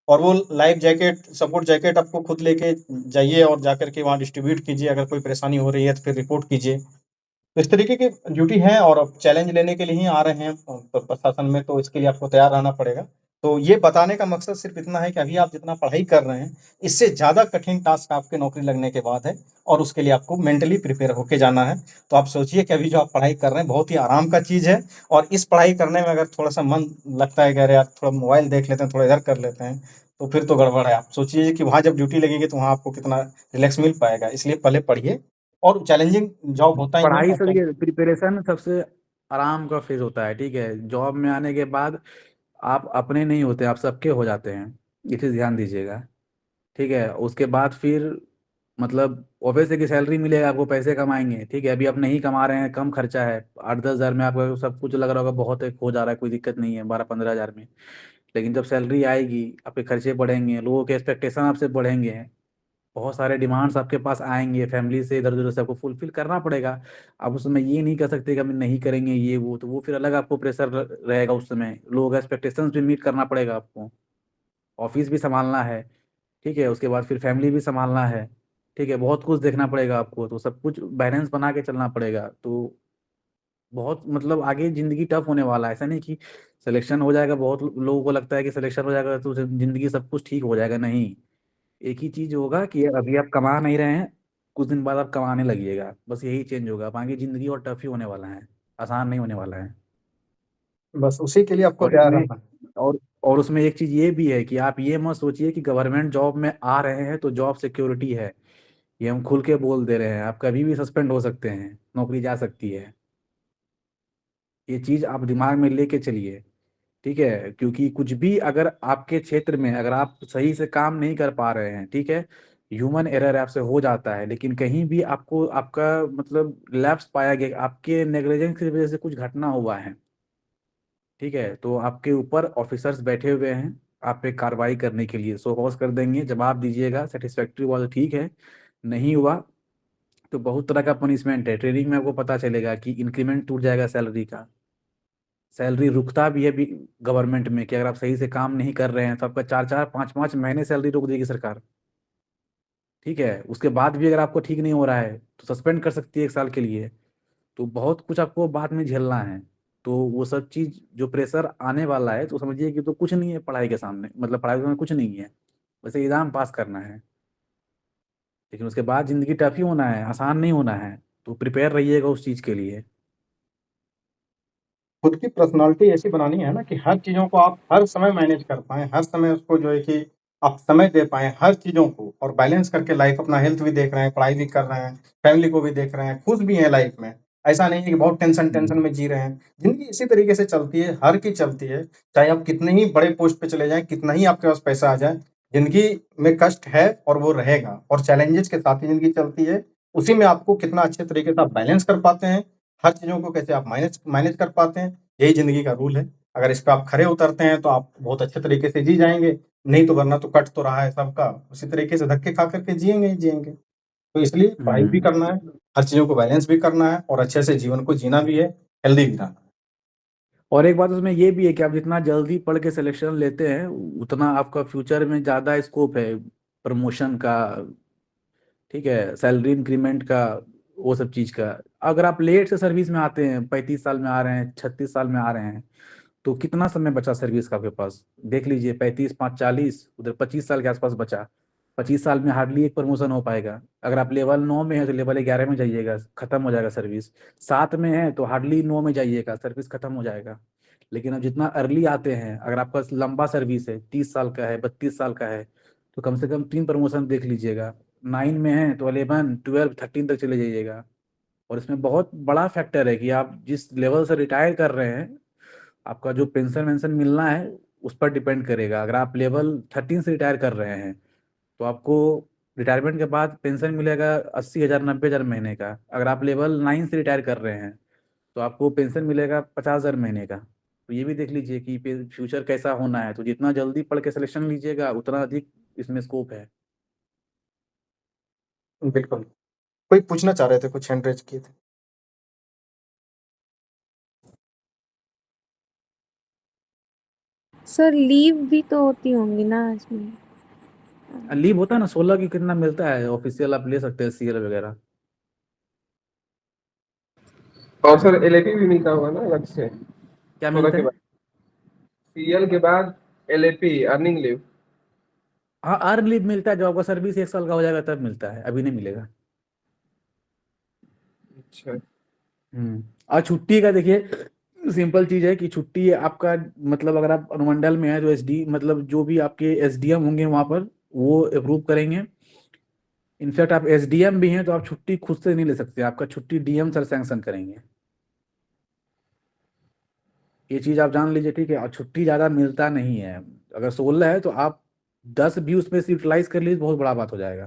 और वो लाइफ जैकेट, सपोर्ट जैकेट आपको खुद लेके जाइए और जाकर के वहाँ डिस्ट्रीब्यूट कीजिए। अगर कोई परेशानी हो रही है तो फिर रिपोर्ट कीजिए। तो इस तरीके की ड्यूटी है, और अब चैलेंज लेने के लिए ही आ रहे हैं प्रशासन में, तो इसके लिए आपको तैयार रहना पड़ेगा। तो ये बताने का मकसद सिर्फ इतना है कि अभी आप जितना पढ़ाई कर रहे हैं, इससे ज़्यादा कठिन टास्क आपके नौकरी लगने के बाद है, और उसके लिए आपको मेंटली प्रिपेयर होके जाना है। तो आप सोचिए कि अभी जो आप पढ़ाई कर रहे हैं बहुत ही आराम का चीज़ है, और इस पढ़ाई करने में अगर थोड़ा-सा मन लगता है कि अरे यार थोड़ा मोबाइल देख लेते हैं, थोड़ा इधर कर लेते हैं, तो फिर तो गड़बड़ है। आप सोचिए कि वहाँ जब ड्यूटी लगेगी तो वहाँ आपको कितना रिलैक्स मिल पाएगा। इसलिए पहले पढ़िए, और चैलेंजिंग जॉब होता ही है। पढ़ाई और से देखिए, प्रिपरेशन सबसे आराम का फेज होता है, ठीक है। जॉब में आने के बाद आप अपने नहीं होते, आप सबके हो जाते हैं, ये चीज़ ध्यान दीजिएगा, ठीक है। उसके बाद फिर मतलब ऑब्वियस है कि सैलरी मिलेगा, आपको पैसे कमाएंगे, ठीक है। अभी आप नहीं कमा रहे हैं, कम खर्चा है, 8-10 हज़ार में आपका सब कुछ लग रहा होगा बहुत है, हो जा रहा है, कोई दिक्कत नहीं है 12-15 हज़ार में। लेकिन जब सैलरी आएगी, आपके खर्चे बढ़ेंगे, लोगों के एक्सपेक्टेशन आपसे बढ़ेंगे, बहुत सारे डिमांड्स आपके पास आएंगे, फैमिली से इधर उधर से आपको फुलफिल करना पड़ेगा। आप उस समय ये नहीं कर सकते कि हम नहीं करेंगे ये वो, तो वो फिर अलग आपको प्रेशर रहेगा। उस समय लोगों का एक्सपेक्टेशंस भी मीट करना पड़ेगा आपको, ऑफिस भी संभालना है, ठीक है। उसके बाद फिर फैमिली भी संभालना है, ठीक है। बहुत कुछ देखना पड़ेगा आपको, तो सब कुछ बैलेंस बना के चलना पड़ेगा। तो बहुत मतलब आगे जिंदगी टफ होने वाला है। ऐसा नहीं कि सिलेक्शन हो जाएगा, बहुत लोगों को लगता है कि सिलेक्शन हो जाएगा तो जिंदगी सब कुछ ठीक हो जाएगा, नहीं। एक ही चीज होगा कि अभी आप कमा नहीं रहे हैं, कुछ दिन बाद आप कमाने लगिएगा, बस यही चेंज होगा। बाकी जिंदगी और टफ ही होने वाला है, आसान नहीं होने वाला है। बस उसी के लिए आपको और तैयार इसमें रहना है। और और उसमें एक चीज ये भी है कि आप ये मत सोचिए कि गवर्नमेंट जॉब में आ रहे हैं तो जॉब सिक्योरिटी है। ये हम खुल के बोल दे रहे हैं, आप कभी भी सस्पेंड हो सकते हैं, नौकरी जा सकती है। ये चीज आप दिमाग में लेके चलिए, ठीक है। क्योंकि कुछ भी अगर आपके क्षेत्र में अगर आप सही से काम नहीं कर पा रहे हैं, ठीक है, ह्यूमन एरर आपसे हो जाता है, लेकिन कहीं भी आपको आपका मतलब लैप्स पाया गया, आपके नेग्लिजेंस की वजह से कुछ घटना हुआ है, ठीक है, तो आपके ऊपर ऑफिसर्स बैठे हुए हैं आप पे कार्रवाई करने के लिए, सो कॉज कर देंगे। जवाब दीजिएगा, सेटिस्फैक्ट्री हुआ तो ठीक है, नहीं हुआ तो बहुत तरह का पनिशमेंट है। ट्रेनिंग में आपको पता चलेगा कि इंक्रीमेंट टूट जाएगा सैलरी का, सैलरी रुकता भी है गवर्नमेंट में, कि अगर आप सही से काम नहीं कर रहे हैं तो आपका 4-4 5-5 महीने सैलरी रोक देगी सरकार, ठीक है। उसके बाद भी अगर आपको ठीक नहीं हो रहा है तो सस्पेंड कर सकती है 1 साल के लिए। तो बहुत कुछ आपको बाद में झेलना है। तो वो सब चीज जो प्रेशर आने वाला है, तो समझिए कि तो कुछ नहीं है पढ़ाई के सामने, मतलब पढ़ाई के सामने कुछ नहीं है, बस एग्जाम पास करना है। लेकिन उसके बाद जिंदगी टफ ही होना है, आसान नहीं होना है, तो प्रिपेयर रहिएगा उस चीज के लिए। खुद की पर्सनालिटी ऐसी बनानी है ना कि हर चीज़ों को आप हर समय मैनेज कर पाएँ, हर समय उसको जो है कि आप समय दे पाएँ हर चीज़ों को और बैलेंस करके लाइफ़ अपना हेल्थ भी देख रहे हैं, पढ़ाई भी कर रहे हैं, फैमिली को भी देख रहे हैं, खुश भी हैं लाइफ़ में। ऐसा नहीं है कि बहुत टेंशन में जी रहे हैं। ज़िंदगी इसी तरीके से चलती है, हर की चलती है। चाहे आप कितने ही बड़े पोस्ट पे चले जाएँ, कितना ही आपके पास पैसा आ जाए, ज़िंदगी में कष्ट है और वो रहेगा और चैलेंजेज़ के साथ ही ज़िंदगी चलती है। उसी में आपको कितना अच्छे तरीके से आप बैलेंस कर पाते हैं, हर चीज़ों को कैसे आप मैनेज मैनेज कर पाते हैं, यही ज़िंदगी का रूल है। अगर इस पे आप खरे उतरते हैं, तो आप बहुत अच्छे तरीके से जी जाएँगे, नहीं तो वरना तो कट तो रहा है सबका, उसी तरीके से धक्के खा कर के जिएँगे ही जिएँगे। तो इसलिए पढ़ाई भी करना है, हर चीज़ों को बैलेंस भी करना है और अच्छे से जीवन को जीना भी है, हेल्दी भी रहना है। और एक बात उसमें ये भी है कि आप जितना जल्दी पढ़ के सिलेक्शन लेते हैं उतना आपका फ्यूचर में ज़्यादा स्कोप है प्रमोशन का, ठीक है, सैलरी इंक्रीमेंट का, वो सब चीज़ का। अगर आप लेट से सर्विस में आते हैं, 35 साल में आ रहे हैं, 36 साल में आ रहे हैं, तो कितना समय बचा सर्विस का आपके पास? देख लीजिए, 35 5 40, उधर 25 साल के आसपास बचा। 25 साल में हार्डली एक प्रमोशन हो पाएगा। अगर आप लेवल 9 में है तो लेवल 11 में जाइएगा, खत्म हो जाएगा सर्विस। 7 में है तो हार्डली 9 में जाइएगा, सर्विस खत्म हो जाएगा। लेकिन अब जितना अर्ली आते हैं, अगर आपका लंबा सर्विस है, 30 साल का है, 32 साल का है, तो कम से कम 3 प्रमोशन देख लीजिएगा। 9 में है तो 11 12 13 तक चले जाइएगा। और इसमें बहुत बड़ा फैक्टर है कि आप जिस लेवल से रिटायर कर रहे हैं, आपका जो पेंशन वेंशन मिलना है उस पर डिपेंड करेगा। अगर आप लेवल 13 से रिटायर कर रहे हैं तो आपको रिटायरमेंट के बाद पेंशन मिलेगा 80,000 90,000 महीने का। अगर आप लेवल 9 से रिटायर कर रहे हैं तो आपको पेंशन मिलेगा 50,000 महीने का। तो ये भी देख लीजिए कि फ्यूचर कैसा होना है। तो जितना जल्दी पढ़ के सिलेक्शन लीजिएगा उतना अधिक इसमें स्कोप है। बिल्कुल। कोई पूछना चाह रहे थे, कुछ हैंड रेज़ किए थे? सर लीव भी तो होती होंगी ना इसमें? लीव होता है ना, 16 की कितना मिलता है ऑफिशियल, आप ले सकते हैं सीएल वगैरह। और सर एलएपी भी मिलता होगा ना अलग से क्या 16 मिलता के है? बाद? सीएल के बाद एलएपी अर्निंग लीव। हाँ, अर्न लीव मिलता है जब आपका सर्विस 1 साल का हो जाएगा तब मिलता है, अभी नहीं मिलेगा। अच्छा। और छुट्टी का देखिए, सिंपल चीज है कि छुट्टी आपका, मतलब अगर आप अनुमंडल में है तो एसडी, मतलब जो भी आपके एसडीएम होंगे वहां पर वो अप्रूव करेंगे। इनफैक्ट आप एसडीएम भी हैं तो आप छुट्टी खुद से नहीं ले सकते, आपका छुट्टी डीएम सर सैंक्शन करेंगे। ये चीज आप जान लीजिए, ठीक है। और छुट्टी ज्यादा मिलता नहीं है। अगर 16 है तो आप 10 भी उसमें से यूटिलाइज कर लीजिए, बहुत बड़ा बात हो जाएगा।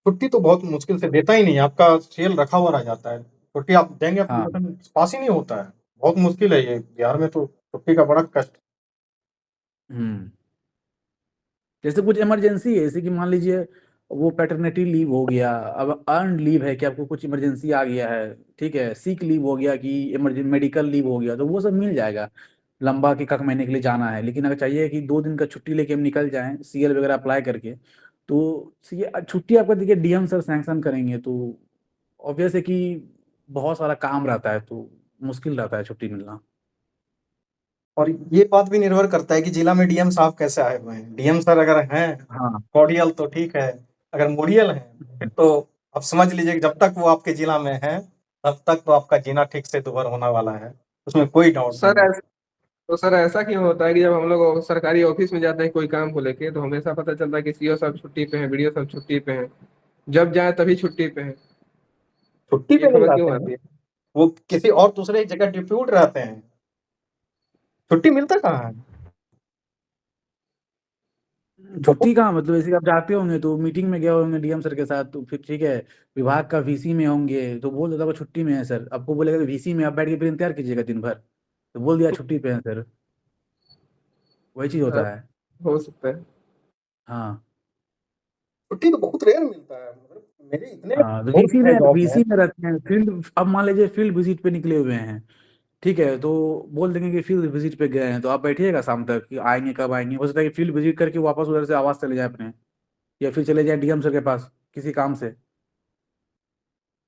छुट्टी तो बहुत मुश्किल से देता ही नहीं है, आपका सीएल रखा हुआ रह जाता है। छुट्टी आप देंगे, हाँ। एप्लीकेशन पास ही नहीं होता है। बहुत मुश्किल है ये, बिहार में तो छुट्टी का बड़ा कष्ट। हम्म जैसे कुछ इमरजेंसी है, जैसे कि मान लीजिए वो पैटर्निटी लीव हो गया, अब अर्न लीव है कि आपको कुछ इमरजेंसी आ गया है, ठीक है, सिक लीव हो गया कि इमरजेंसी मेडिकल लीव हो गया, तो वो सब मिल जाएगा। लंबा के कक महीने के लिए जाना है, लेकिन अगर चाहिए कि 2 दिन का छुट्टी लेके हम निकल जाएं सीएल वगैरह अप्लाई करके, तो छुट्टी आपका देखिए डीएम सर सैंक्शन करेंगे। तो ऑब्वियस है कि बहुत सारा काम रहता है, तो मुश्किल रहता है छुट्टी मिलना। और ये बात भी निर्भर करता है कि जिला में डीएम साहब कैसे आए हुए हैं। डीएम सर अगर हैं हाँ। कॉर्डियल तो ठीक है, अगर मोडियल हैं फिर तो आप समझ लीजिए कि जब तक वो आपके जिला में हैं, तब तक तो आपका जीना ठीक से दुभर होने वाला है, उसमें कोई डाउट नहीं सर है। ऐसा तो सर ऐसा क्यों होता है कि जब हम लोग सरकारी ऑफिस में जाते हैं कोई काम को लेके तो हमेशा पता चलता है कि सीओ साहब छुट्टी पे हैं, बीडीओ साहब छुट्टी पे हैं, जब जाए तभी छुट्टी पे हैं। छुट्टी ये पे नहीं खबर रहते क्यों हैं, आती है? वो किसी और दूसरे जगह डिप्यूट रहते हैं, छुट्टी मिलता कहाँ है? बहुत छुट्टी कहाँ, मतलब जैसे कि आप जाते होंगे तो मीटिंग में गए होंगे डीएम सर के साथ, तो फिर ठीक है, विभाग का वीसी में होंगे तो बोल देता वो छुट्टी में है सर, आपको बोलेगा कि वीसी में आप बैठ के फिर इंतजार कीजिएगा दिन भर, तो बोल दिया छुट्टी पे है सर। वही चीज हाँ, होता है। हो सकता है। हाँ। छुट्टी तो बहुत रेयर मिलता है, मतलब मेरे इतने हाँ, तो दोस्त हैं जॉब में। वीसी में रहते हैं फील्ड। अब मान लीजिए फील्ड विजिट पे निकले हुए हैं, ठीक है, तो बोल देंगे कि फील्ड विजिट पे गए हैं, तो आप बैठिएगा शाम तक कि आएंगे कब आएंगे। हो सकता है कि फील्ड विजिट करके वापस उधर से आवाज चले जाए अपने, या फिर चले जाए डीएम सर के पास किसी काम से,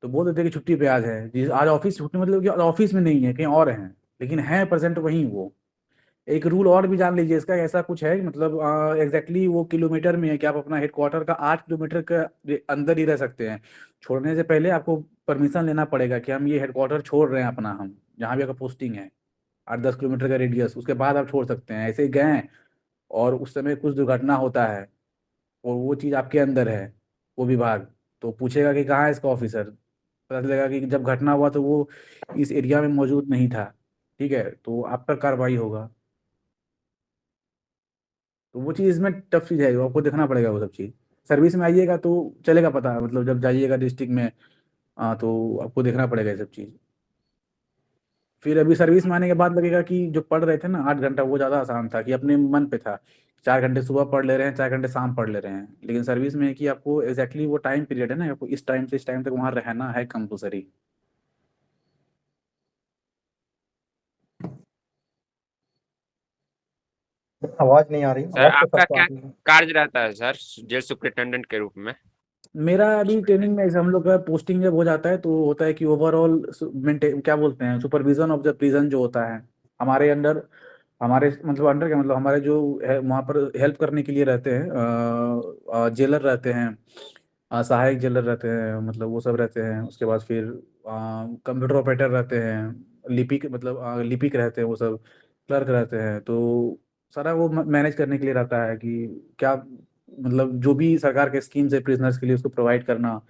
तो बोल देते हैं कि छुट्टी पे आज है जी, आज ऑफिस छुट्टी, मतलब कि ऑफिस में नहीं है, कहीं और हैं, लेकिन है प्रेजेंट वहीं वो। एक रूल और भी जान लीजिए इसका, ऐसा कुछ है मतलब एग्जैक्टली वो किलोमीटर में है कि आप अपना हेडक्वार्टर का 8 किलोमीटर के अंदर ही रह सकते हैं। छोड़ने से पहले आपको परमिशन लेना पड़ेगा कि हम ये हेडक्वार्टर छोड़ रहे हैं अपना, हम जहाँ भी आपका पोस्टिंग है 8 10 किलोमीटर का रेडियस, उसके बाद आप छोड़ सकते हैं। ऐसे ही गए और उस समय कुछ दुर्घटना होता है और वो चीज़ आपके अंदर है, वो विभाग, तो पूछेगा कि कहाँ है इसका ऑफिसर। पता चलेगा कि जब घटना हुआ तो वो इस एरिया में मौजूद नहीं था, ठीक है, तो आप पर कार्रवाई होगा। तो वो चीज़ इसमें टफ चीज़ है, वो आपको देखना पड़ेगा वो सब चीज़। सर्विस में आइएगा तो चलेगा पता, मतलब जब जाइएगा डिस्ट्रिक्ट में, तो आपको देखना पड़ेगा ये सब चीज़। फिर अभी सर्विस में आने के बाद लगेगा कि जो पढ़ रहे थे ना 8 घंटा, वो ज़्यादा आसान था कि अपने मन पे था। 4 घंटे सुबह पढ़ ले रहे हैं, 4 घंटे शाम पढ़ ले रहे हैं, लेकिन सर्विस में है कि आपको एग्जैक्टली वो टाइम पीरियड है ना, आपको इस टाइम से इस टाइम तक वहाँ रहना है कंपलसरी। आवाज नहीं आ रही, सर आवाज तो आपका सबको आ क्या रही है। कार्य रहता है सर जेल सुपरिटेंडेंट के रूप में? मेरा अभी ट्रेनिंग में हम लोग का पोस्टिंग जब हो जाता है तो होता है कि ओवरऑल मेंटेन, क्या बोलते हैं, सुपरविजन ऑफ द प्रिजन जो होता है हमारे अंडर, हमारे मतलब अंडर क्या मतलब हमारे जो है वहाँ पर हेल्प करने के लिए रहते हैं, जेलर रहते हैं, सहायक जेलर रहते हैं, मतलब वो सब रहते हैं। उसके बाद फिर कंप्यूटर ऑपरेटर रहते हैं, लिपिक मतलब लिपिक रहते हैं, वो सब क्लर्क रहते हैं। तो सारा वो मैनेज करने के लिए रहता है कि क्या मतलब जो भी सरकार के स्कीम्स है प्रिजनर्स के लिए उसको प्रोवाइड करना,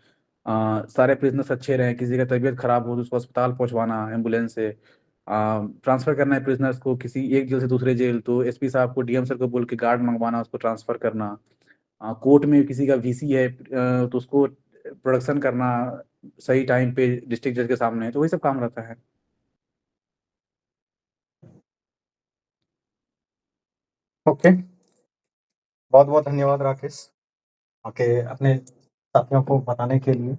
सारे प्रिजनर्स अच्छे रहें, किसी का तबीयत खराब हो तो उसको अस्पताल पहुंचवाना एम्बुलेंस से, ट्रांसफर करना है प्रिजनर्स को किसी एक जेल से दूसरे जेल, तो एसपी साहब को डीएम सर को बोल के गार्ड मंगवाना, उसको ट्रांसफर करना। कोर्ट में किसी का वीसी है तो उसको प्रोडक्शन करना सही टाइम पे डिस्ट्रिक्ट जज के सामने, तो वही सब काम रहता है। ओके, बहुत बहुत धन्यवाद राकेश, आके अपने साथियों को बताने के लिए,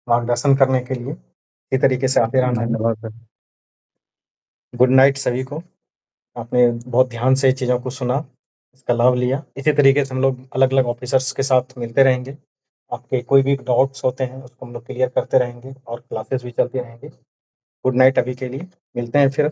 मार्गदर्शन करने के लिए। इसी तरीके से आते रहना है। धन्यवाद सर। गुड नाइट सभी को। आपने बहुत ध्यान से चीज़ों को सुना, इसका लाभ लिया। इसी तरीके से हम लोग अलग अलग ऑफिसर्स के साथ मिलते रहेंगे। आपके कोई भी डाउट्स होते हैं उसको हम लोग क्लियर करते रहेंगे और क्लासेस भी चलती रहेंगी। गुड नाइट अभी के लिए, मिलते हैं फिर